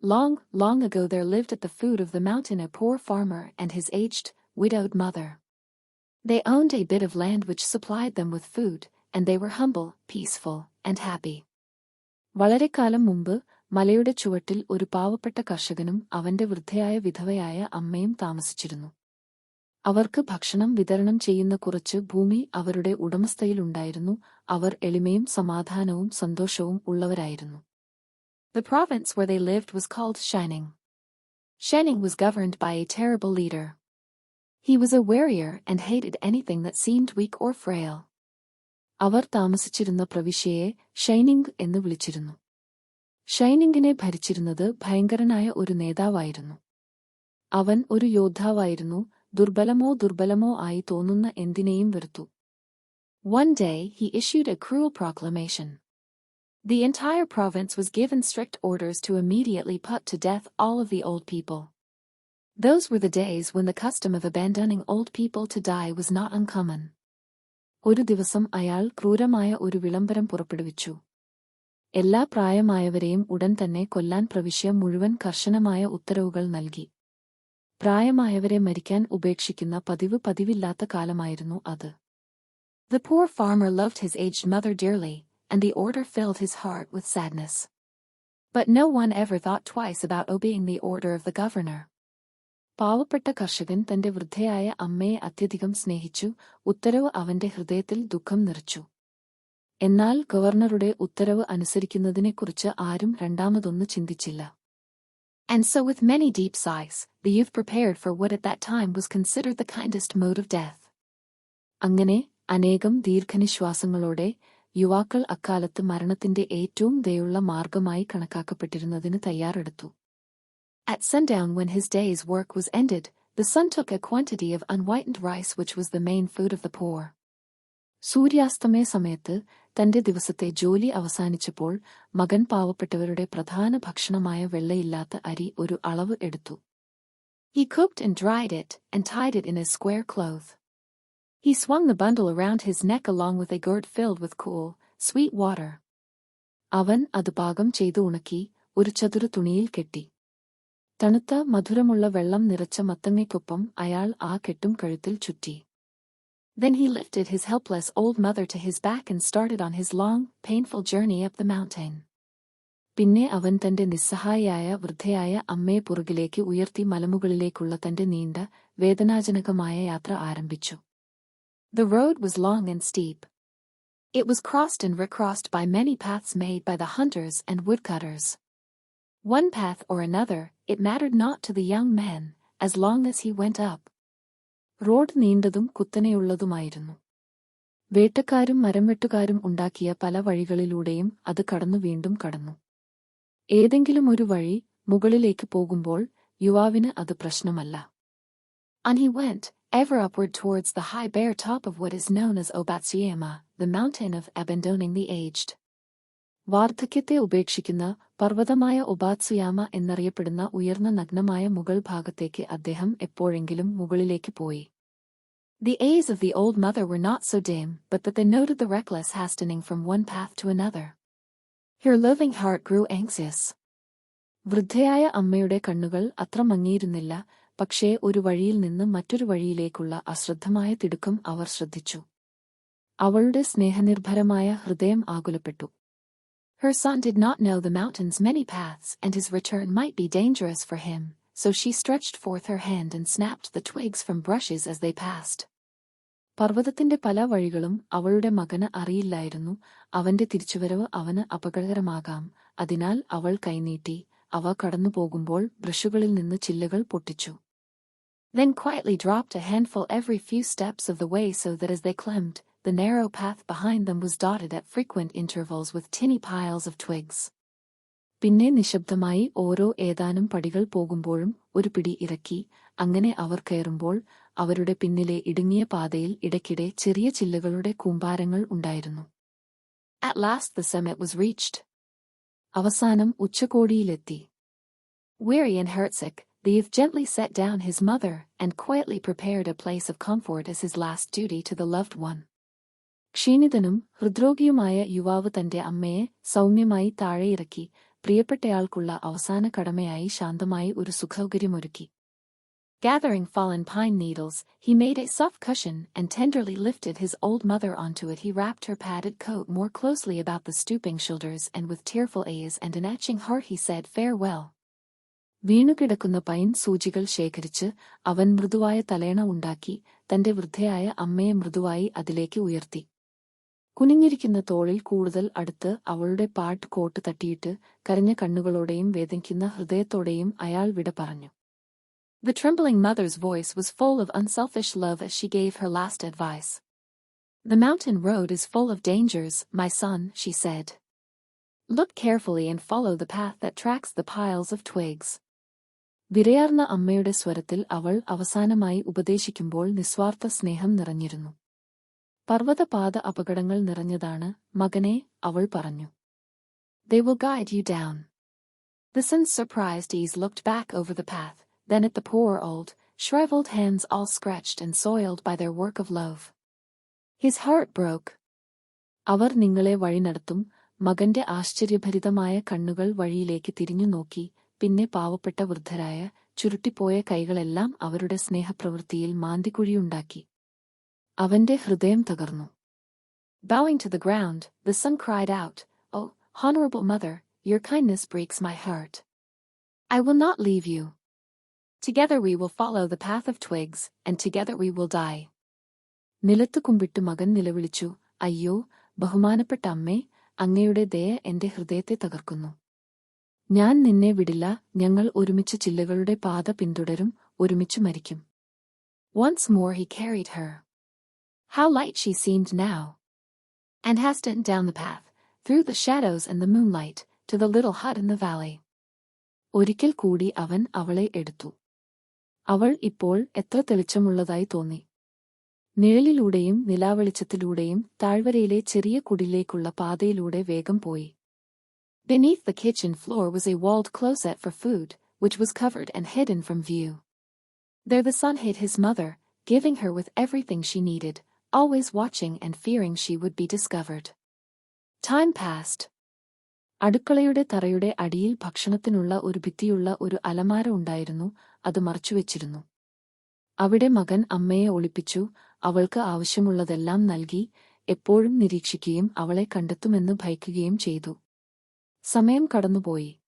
Long, long ago there lived at the foot of the mountain a poor farmer and his aged, widowed mother. They owned a bit of land which supplied them with food, and they were humble, peaceful, and happy. വളരെക്കാലം മുമ്പ് മലയുടെ ചുവട്ടിൽ ഒരു പാവപ്പെട്ട കർഷകനും അവന്റെ വൃദ്ധയായ വിധവയായ അമ്മയും താമസിച്ചിരുന്നു. അവർക്ക് ഭക്ഷണം വിതരണം ചെയ്യുന്ന കുറച്ച് ഭൂമി അവരുടെ ഉടമസ്ഥയിലുണ്ടായിരുന്നു. അവർ എളിമയും സമാധാനവും സന്തോഷവും ഉള്ളവരായിരുന്നു. The province where they lived was called Xining. Xining was governed by a terrible leader. He was a warrior and hated anything that seemed weak or frail. അവർ താമസിച്ചിരുന്ന പ്രവിശ്യയെ ഷൈനിംഗ് എന്ന് വിളിച്ചിരുന്നു. ഷൈനിംഗിനെ ഭരിച്ചിരുന്നത് ഭയങ്കരനായ ഒരു നേതാവായിരുന്നു. അവൻ ഒരു യോദ്ധാവായിരുന്നു, ദുർബലമോ ആയി തോന്നുന്ന എന്തിനേയും വെറുത്തു. One day he issued a cruel proclamation. The entire province was given strict orders to immediately put to death all of the old people. Those were the days when the custom of abandoning old people to die was not uncommon. ഒരു ദിവസം അയാൾ ക്രൂരമായ ഒരു വിളംബരം പുറപ്പെടുവിച്ചു. എല്ലാ പ്രായമായവരെയും ഉടൻ തന്നെ കൊല്ലാൻ പ്രവിശ്യ മുഴുവൻ കർശനമായ ഉത്തരവുകൾ നൽകി. പ്രായമായവരെ മരിക്കാൻ ഉപേക്ഷിക്കുന്ന പതിവില്ലാത്ത കാലമായിരുന്നു അത്. The poor farmer loved his aged mother dearly, and the order filled his heart with sadness. But no one ever thought twice about obeying the order of the governor. പാവപ്പെട്ട കർഷകൻ തന്റെ വൃദ്ധയായ അമ്മയെ അത്യധികം സ്നേഹിച്ചു. ഉത്തരവ് അവന്റെ ഹൃദയത്തിൽ ദുഃഖം നിറച്ചു. എന്നാൽ ഗവർണറുടെ ഉത്തരവ് അനുസരിക്കുന്നതിനെക്കുറിച്ച് ആരും രണ്ടാമതൊന്ന് ചിന്തിച്ചില്ല. And so with many deep sighs, the youth prepared for what at that time was considered the kindest mode of death. അങ്ങനെ അനേകം ദീർഘനിശ്വാസങ്ങളോടെ യുവാക്കൾ അക്കാലത്ത് മരണത്തിന്റെ ഏറ്റവും ദയുള്ള മാർഗമായി കണക്കാക്കപ്പെട്ടിരുന്നതിന് തയ്യാറെടുത്തു. At sundown, when his day's work was ended, the son took a quantity of unwhitened rice which was the main food of the poor. സൂര്യാസ്തമയ സമയത്ത് തന്റെ ദിവസത്തെ ജോലി അവസാനിച്ചപ്പോൾ മകൻ പാവപ്പെട്ടവരുടെ പ്രധാന ഭക്ഷണമായ വെള്ളയില്ലാത്ത അരി ഒരു അളവ് എടുത്തു. He cooked and dried it, and tied it in a square cloth. He swung the bundle around his neck along with a gourd filled with cool, sweet water. അവൻ അത് പാകം ചെയ്ത് ഉണക്കി ഒരു ചതുര തുണിയിൽ കെട്ടി. തണുത്ത മധുരമുള്ള വെള്ളം നിറച്ച മത്തങ്ങയ്ക്കൊപ്പം അയാൾ ആ കെട്ടും കഴുത്തിൽ ചുറ്റി. Then he lifted his helpless old mother to his back and started on his long, painful journey up the mountain. പിന്നെ അവൻ തന്റെ നിസ്സഹായയായ വൃദ്ധയായ അമ്മയെ പുറകിലേക്ക് ഉയർത്തി മലമുകളിലേക്കുള്ള തന്റെ നീണ്ട, വേദനാജനകമായ യാത്ര ആരംഭിച്ചു. The road was long and steep. It was crossed and recrossed by many paths made by the hunters and woodcutters. One path or another, it mattered not to the young man, as long as he went up. Road നീണ്ടതും കുത്തനെയുള്ളതുമായിരുന്നു. വേട്ടക്കാരും മരംവെട്ടുകാരും ഉണ്ടാക്കിയ പല വഴികളിലൂടെയും അത് കടന്നു വീണ്ടും കടന്നു. ഏതെങ്കിലും ഒരു വഴി മുകളിലേക്ക് പോകുമ്പോൾ യുവാവിന് അത് പ്രശ്നമല്ല. And he went, ever upward towards the high bare top of what is known as Obatsuyama, the mountain of abandoning the aged. വാർദ്ധക്യത്തെ ഉപേക്ഷിക്കുന്ന പർവ്വതമായ ഒബാത്സുയാമ എന്നറിയപ്പെടുന്ന ഉയർന്ന നഗ്നമായ മുകൾ ഭാഗത്തേക്ക് അദ്ദേഹം എപ്പോഴെങ്കിലും മുകളിലേക്ക് പോയി. The eyes of the old mother were not so dim, but that they noted the reckless hastening from one path to another. Her loving heart grew anxious. വൃദ്ധയായ അമ്മയുടെ കണ്ണുകൾ അത്ര മങ്ങിയിരുന്നില്ല, പക്ഷേ ഒരു വഴിയിൽ നിന്ന് മറ്റൊരു വഴിയിലേക്കുള്ള അശ്രദ്ധമായ തിടുക്കം അവർ ശ്രദ്ധിച്ചു. അവളുടെ സ്നേഹനിർഭരമായ ഹൃദയം ആകുലപ്പെട്ടു. Her son did not know the mountain's many paths, and his return might be dangerous for him, so she stretched forth her hand and snapped the twigs from brushes as they passed. പർവ്വതത്തിന്റെ പല വഴികളും അവളുടെ മകന് അറിയില്ലായിരുന്നു. അവന്റെ തിരിച്ചുവരവ് അവന് അപകടകരമാകാം. അതിനാൽ അവൾ കൈനീട്ടി അവ കടന്നുപോകുമ്പോൾ ബ്രഷുകളിൽ നിന്ന് ചില്ലകൾ പൊട്ടിച്ചു. Then quietly dropped a handful every few steps of the way so that as they climbed, the narrow path behind them was dotted at frequent intervals with tiny piles of twigs. പിന്നെ നിശബ്ദമായി ഓരോ ഏതാനും പടികൾ പോകുമ്പോഴും ഒരു പിടി ഇറക്കി. അങ്ങനെ അവർ കയറുമ്പോൾ അവരുടെ പിന്നിലെ ഇടുങ്ങിയ പാതയിൽ ഇടയ്ക്കിടെ ചെറിയ ചില്ലകളുടെ കൂമ്പാരങ്ങൾ ഉണ്ടായിരുന്നു. At last the summit was reached. അവസാനം ഉച്ചകോടിയിലെത്തി. Weary and heartsick, the youth gently set down his mother and quietly prepared a place of comfort as his last duty to the loved one. ക്ഷീണിതനും ഹൃദ്രോഗിയുമായ യുവാവ് തന്റെ അമ്മയെ സൗമ്യമായി താഴെയിറക്കി പ്രിയപ്പെട്ടയാൾക്കുള്ള അവസാന കടമയായി ശാന്തമായി ഒരു സുഖസൗകര്യമൊരുക്കി. Gathering fallen pine needles, he made a soft cushion and tenderly lifted his old mother onto it. He wrapped her padded coat more closely about the stooping shoulders, and with tearful eyes and an aching heart he said farewell. വീണുകിടക്കുന്ന pine സൂചികൾ ശേഖരിച്ച് അവൻ മൃദുവായ തലയണ ഉണ്ടാക്കി തന്റെ വൃദ്ധയായ അമ്മയെ മൃദുവായി അതിലേക്ക് ഉയർത്തി. കുനിഞ്ഞിരിക്കുന്ന തോളിൽ കൂടുതൽ അടുത്ത് അവളുടെ പാട്ട് കോട്ട് തട്ടിയിട്ട് കരഞ്ഞ കണ്ണുകളോടെയും വേദനിക്കുന്ന ഹൃദയത്തോടെയും അയാൾ വിട പറഞ്ഞു. The trembling mother's voice was full of unselfish love as she gave her last advice. The mountain road is full of dangers, my son, she said. Look carefully and follow the path that tracks the piles of twigs. വിരയാർന്ന അമ്മയുടെ സ്വരത്തിൽ അവൾ അവസാനമായി ഉപദേശിക്കുമ്പോൾ നിസ്വാർത്ഥ സ്നേഹം നിറഞ്ഞിരുന്നു. പർവ്വതപാത അപകടങ്ങൾ നിറഞ്ഞതാണ് മകനെ, അവൾ പറഞ്ഞു. They will guide you down. The son's surprised eyes looked back over the path, then at the poor old, shriveled hands all scratched and soiled by their work of love. His heart broke. അവർ നിങ്ങളെ വഴി നടത്തും. മകന്റെ ആശ്ചര്യഭരിതമായ കണ്ണുകൾ വഴിയിലേക്ക് തിരിഞ്ഞു നോക്കി. പിന്നെ പാവപ്പെട്ട വൃദ്ധരായ ചുരുട്ടിപ്പോയ കൈകളെല്ലാം അവരുടെ സ്നേഹപ്രവൃത്തിയിൽ മാന്തിക്കുഴിയുണ്ടാക്കി. അവന്റെ ഹൃദയം തകർന്നു. Bowing to the ground, the son cried out, "Oh, honorable mother, your kindness breaks my heart. I will not leave you. Together we will follow the path of twigs, and together we will die." നിലത്തു കുമ്പിട്ട് മകൻ നിലവിളിച്ചു, അയ്യോ, ബഹുമാനപ്പെട്ട അമ്മേ, അങ്ങയുടെ ദയ എന്റെ ഹൃദയത്തെ തകർക്കുന്നു. ഞാൻ നിന്നെ വിടില്ല, ഞങ്ങൾ ഒരുമിച്ച് ചില്ലകളുടെ പാത പിന്തുടരും, ഒരുമിച്ച് മരിക്കും. Once more he carried her. How light she seemed now! And hastened down the path, through the shadows and the moonlight, to the little hut in the valley. ഒരിക്കൽ കൂടി അവൻ അവളെ എടുത്തു. അവൾ ഇപ്പോൾ എത്ര തെളിച്ചമുള്ളതായി തോന്നി. നിഴലിലൂടെയും നിലാവെളിച്ചത്തിലൂടെയും താഴ്വരയിലെ ചെറിയ കുടിലേക്കുള്ള പാതയിലൂടെ വേഗം പോയി. Beneath the kitchen floor was a walled closet for food, which was covered and hidden from view. There the son hid his mother, giving her with everything she needed, always watching and fearing she would be discovered. Time passed. അടുക്കളയുടെ തറയുടെ അടിയിൽ ഭക്ഷണത്തിനുള്ള ഒരു ഭിത്തിയുള്ള ഒരു അലമാര ഉണ്ടായിരുന്നു, അത് മറച്ചുവെച്ചിരുന്നു. അവിടെ മകൻ അമ്മയെ ഒളിപ്പിച്ചു, അവൾക്ക് ആവശ്യമുള്ളതെല്ലാം നൽകി, എപ്പോഴും നിരീക്ഷിക്കുകയും അവളെ കണ്ടെത്തുമെന്ന് ഭയക്കുകയും ചെയ്തു. സമയം കടന്നുപോയി.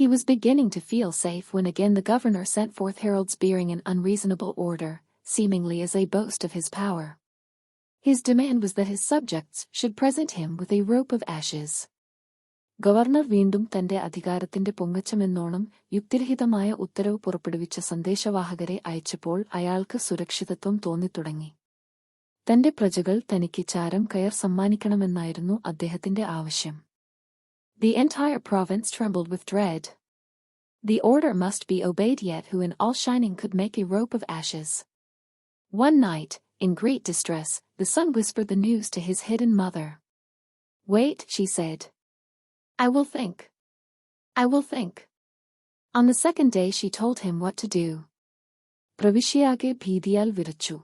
He was beginning to feel safe when again the governor sent forth heralds bearing an unreasonable order, seemingly as a boast of his power. His demand was that his subjects should present him with a rope of ashes. Governor വീണ്ടും തന്റെ അധികാരത്തിന്റെ പൊങ്ങച്ചമെന്നോണം യുക്തിരഹിതമായ ഉത്തരവ് പുറപ്പെടുവിച്ച സന്ദേശവാഹകരെ അയച്ചപ്പോൾ അയാൾക്ക് സുരക്ഷിതത്വം തോന്നിത്തുടങ്ങി. തന്റെ പ്രജകൾ തനിക്ക് ചാരം കയർ സമ്മാനിക്കണമെന്നായിരുന്നു അദ്ദേഹത്തിന്റെ ആവശ്യം. The entire province trembled with dread. The order must be obeyed, yet who in all shining could make a rope of ashes? One night, in great distress, the son whispered the news to his hidden mother. Wait, she said. I will think. I will think. On the second day she told him what to do. പ്രവിശ്യയാകെ ഭീതിയാൽ വിറച്ചു.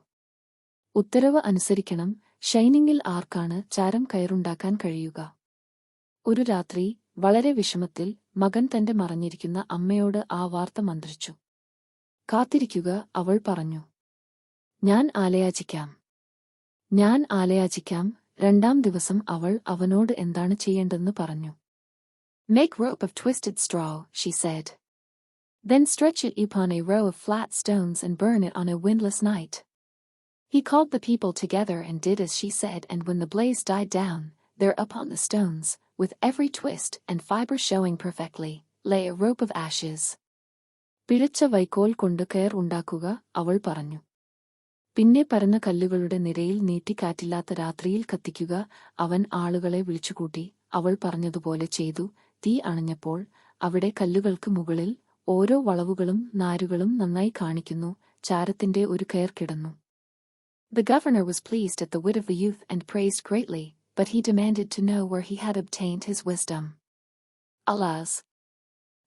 ഉത്തരവ് അനുസരിക്കണം. ഷൈനിങ്ങിൽ ആർക്കാണ് ചാരം കയറുണ്ടാക്കാൻ കഴിയുക? ഒരു രാത്രി വളരെ വിഷമത്തിൽ മകൻ തന്റെ മറഞ്ഞിരിക്കുന്ന അമ്മയോട് ആ വാർത്ത മന്ത്രിച്ചു. കാത്തിരിക്കുക, അവൾ പറഞ്ഞു. ഞാൻ ആലയാചിക്കാം. ഞാൻ ആലയാചിക്കാം. രണ്ടാം ദിവസം അവൾ അവനോട് എന്താണ് ചെയ്യേണ്ടെന്ന് പറഞ്ഞു. Make rope of twisted straw, she said. Then stretch it upon a row of flat stones and burn it on a windless night. He called the people together and did as she said, and when the blaze died down, there upon the stones, with every twist and fiber showing perfectly, lay a rope of ashes. പിഴച്ച വൈക്കോൽ കൊണ്ട് കയർ ഉണ്ടാക്കുക, അവൾ പറഞ്ഞു. പിന്നെ പരന്ന കല്ലുകളുടെ നിരയിൽ നീട്ടിക്കാറ്റില്ലാത്ത രാത്രിയിൽ കത്തിക്കുക. അവൻ ആളുകളെ വിളിച്ചുകൂട്ടി. അവൾ പറഞ്ഞതുപോലെ ചെയ്തു. തീ അണഞ്ഞപ്പോൾ അവിടെ കല്ലുകൾക്ക് മുകളിൽ ഓരോ വളവുകളും നാരുകളും നന്നായി കാണിക്കുന്നു, ചാരത്തിന്റെ ഒരു കയർ കിടന്നു. The governor was pleased at the wit of the youth and praised greatly, but he demanded to know where he had obtained his wisdom. Alas!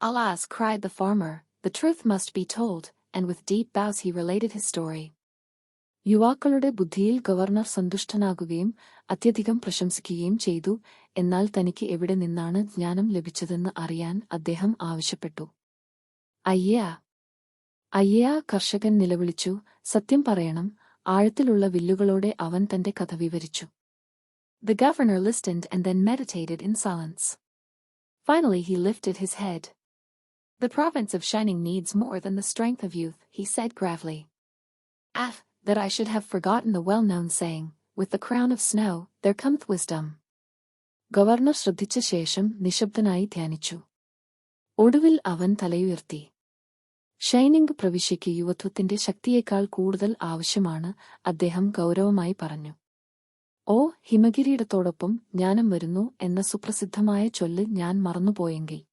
Alas! Cried the farmer, the truth must be told, and with deep bows he related his story. യുവാക്കളുടെ ബുദ്ധിയിൽ governor സന്തുഷ്ടനാകുകയും അത്യധികം പ്രശംസിക്കുകയും ചെയ്തു. എന്നാൽ തനിക്ക് എവിടെ നിന്നാണ് ജ്ഞാനം ലഭിച്ചതെന്ന് അറിയാൻ അദ്ദേഹം ആവശ്യപ്പെട്ടു. അയ്യാ, അയ്യാ, കർഷകൻ നിലവിളിച്ചു. സത്യം പറയണം. ആഴത്തിലുള്ള വില്ലുകളോടെ അവൻ തന്റെ കഥ വിവരിച്ചു. The governor listened and then meditated in silence. Finally he lifted his head. The province of Shining needs more than the strength of youth, he said gravely. Ah, that I should have forgotten the well-known saying, with the crown of snow, there cometh wisdom. Governor ശ്രദ്ധിച്ച ശേഷം നിശബ്ദനായി ധ്യാനിച്ചു. ഒടുവിൽ അവൻ തലയുയർത്തി. Shining പ്രവിശ്യയ്ക്ക് യുവത്വത്തിന്റെ ശക്തിയേക്കാൾ കൂടുതൽ ആവശ്യമാണ്, അദ്ദേഹം ഗൗരവമായി പറഞ്ഞു. ഓ, ഹിമഗിരിയിടത്തോടൊപ്പം ജ്ഞാനം വരുന്നു എന്ന സുപ്രസിദ്ധമായ ചൊല്ല് ഞാൻ മറന്നുപോയെങ്കിൽ.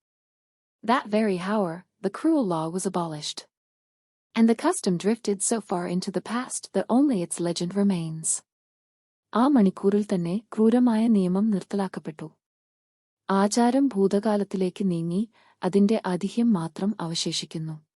That very hour, the cruel law was abolished. And the custom drifted so far into the past that only its legend remains. ആ മണിക്കൂറിൽ തന്നെ ക്രൂരമായ നിയമം നിർത്തലാക്കപ്പെട്ടു. ആചാരം ഭൂതകാലത്തിലേക്ക് നീങ്ങി, അതിന്റെ ഐതിഹ്യം മാത്രം അവശേഷിക്കുന്നു.